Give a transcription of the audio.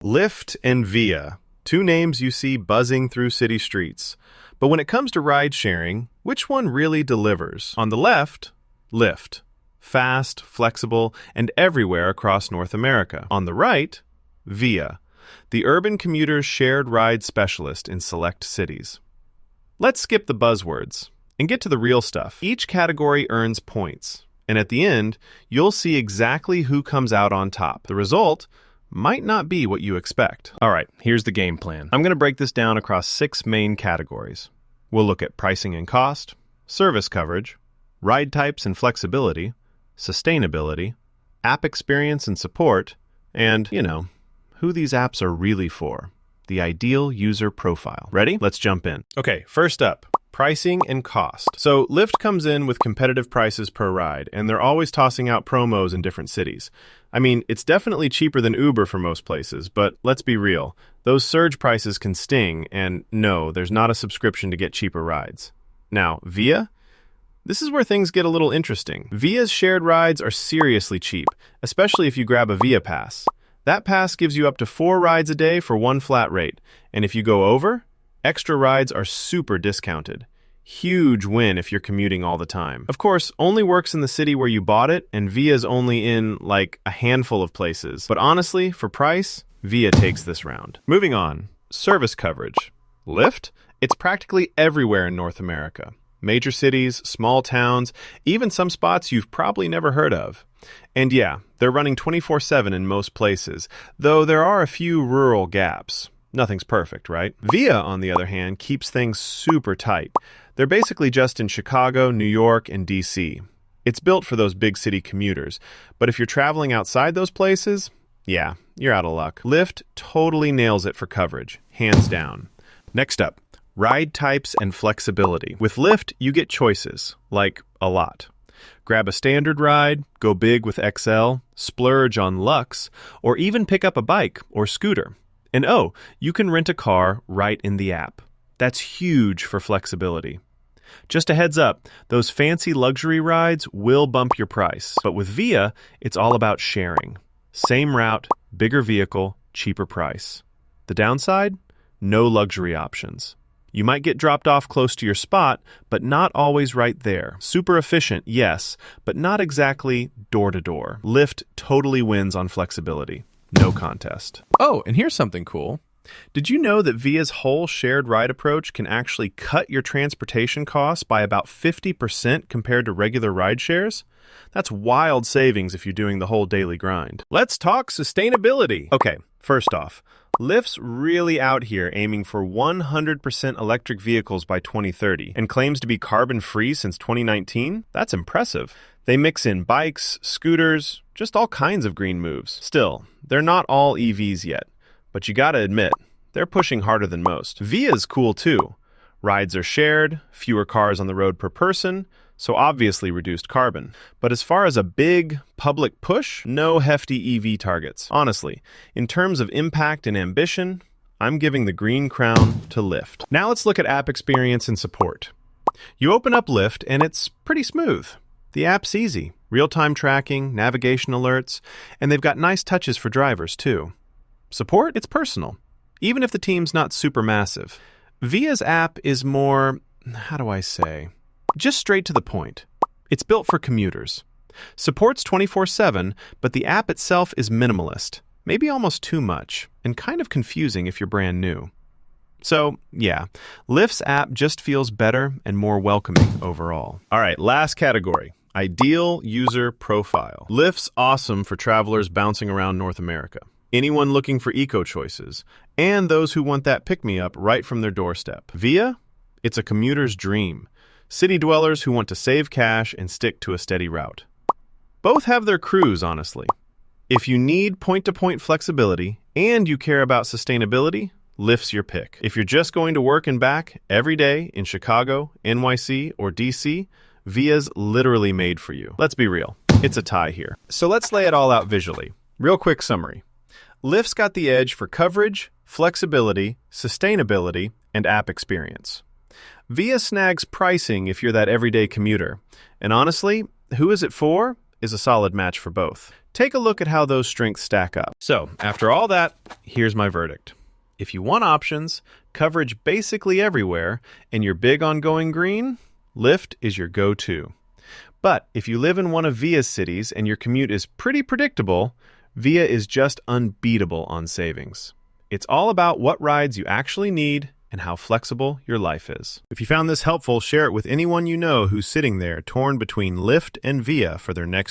Lyft and Via, two names you see buzzing through city streets. But when it comes to ride sharing, which one really delivers? On the left, Lyft. Fast, flexible, and everywhere across North America. On the right, Via, the urban commuter's shared ride specialist in select cities. Let's skip the buzzwords and get to the real stuff. Each category earns points, and at the end, you'll see exactly who comes out on top. The result might not be what you expect. All right, here's the game plan. I'm going to break this down across 6 main categories. We'll look at pricing and cost, service coverage, ride types and flexibility, sustainability, app experience and support, and, who these apps are really for, the ideal user profile. Ready? Let's jump in. Okay, first up, pricing and cost. So Lyft comes in with competitive prices per ride, and they're always tossing out promos in different cities. I mean, it's definitely cheaper than Uber for most places, but let's be real. Those surge prices can sting, and no, there's not a subscription to get cheaper rides. Now, Via? This is where things get a little interesting. Via's shared rides are seriously cheap, especially if you grab a Via pass. That pass gives you up to 4 rides a day for one flat rate, and if you go over, extra rides are super discounted. Huge win if you're commuting all the time. Of course, only works in the city where you bought it, and Via's only in, a handful of places. But honestly, for price, Via takes this round. Moving on, service coverage. Lyft? It's practically everywhere in North America. Major cities, small towns, even some spots you've probably never heard of. And yeah, they're running 24/7 in most places, though there are a few rural gaps. Nothing's perfect, right? Via, on the other hand, keeps things super tight. They're basically just in Chicago, New York, and DC. It's built for those big city commuters, but if you're traveling outside those places, yeah, you're out of luck. Lyft totally nails it for coverage, hands down. Next up, ride types and flexibility. With Lyft, you get choices, like a lot. Grab a standard ride, go big with XL, splurge on Luxe, or even pick up a bike or scooter. And you can rent a car right in the app. That's huge for flexibility. Just a heads up, those fancy luxury rides will bump your price. But with Via, it's all about sharing. Same route, bigger vehicle, cheaper price. The downside? No luxury options. You might get dropped off close to your spot, but not always right there. Super efficient, yes, but not exactly door to door. Lyft totally wins on flexibility. No contest. Oh, and here's something cool. Did you know that Via's whole shared ride approach can actually cut your transportation costs by about 50% compared to regular ride shares? That's wild savings if you're doing the whole daily grind. Let's talk sustainability. Okay, first off, Lyft's really out here aiming for 100% electric vehicles by 2030 and claims to be carbon-free since 2019. That's impressive. They mix in bikes, scooters, just all kinds of green moves. Still, they're not all EVs yet, but you gotta admit, they're pushing harder than most. Via's cool too. Rides are shared, fewer cars on the road per person, so obviously reduced carbon. But as far as a big public push, no hefty EV targets. Honestly, in terms of impact and ambition, I'm giving the green crown to Lyft. Now let's look at app experience and support. You open up Lyft and it's pretty smooth. The app's easy, real-time tracking, navigation alerts, and they've got nice touches for drivers too. Support? It's personal, even if the team's not super massive. Via's app is more, just straight to the point. It's built for commuters. Support's 24/7, but the app itself is minimalist, maybe almost too much, and kind of confusing if you're brand new. So, yeah, Lyft's app just feels better and more welcoming overall. All right, last category, ideal user profile. Lyft's awesome for travelers bouncing around North America. Anyone looking for eco choices, and those who want that pick-me-up right from their doorstep. Via? It's a commuter's dream. City dwellers who want to save cash and stick to a steady route. Both have their crews, honestly. If you need point-to-point flexibility and you care about sustainability, Lyft's your pick. If you're just going to work and back every day in Chicago, NYC, or DC, Via's literally made for you. Let's be real, it's a tie here. So let's lay it all out visually. Real quick summary. Lyft's got the edge for coverage, flexibility, sustainability, and app experience. Via snags pricing if you're that everyday commuter. And honestly, who is it for is a solid match for both. Take a look at how those strengths stack up. So, after all that, here's my verdict. If you want options, coverage basically everywhere, and you're big on going green, Lyft is your go-to. But if you live in one of Via's cities and your commute is pretty predictable, Via is just unbeatable on savings. It's all about what rides you actually need and how flexible your life is. If you found this helpful, share it with anyone you know who's sitting there torn between Lyft and Via for their next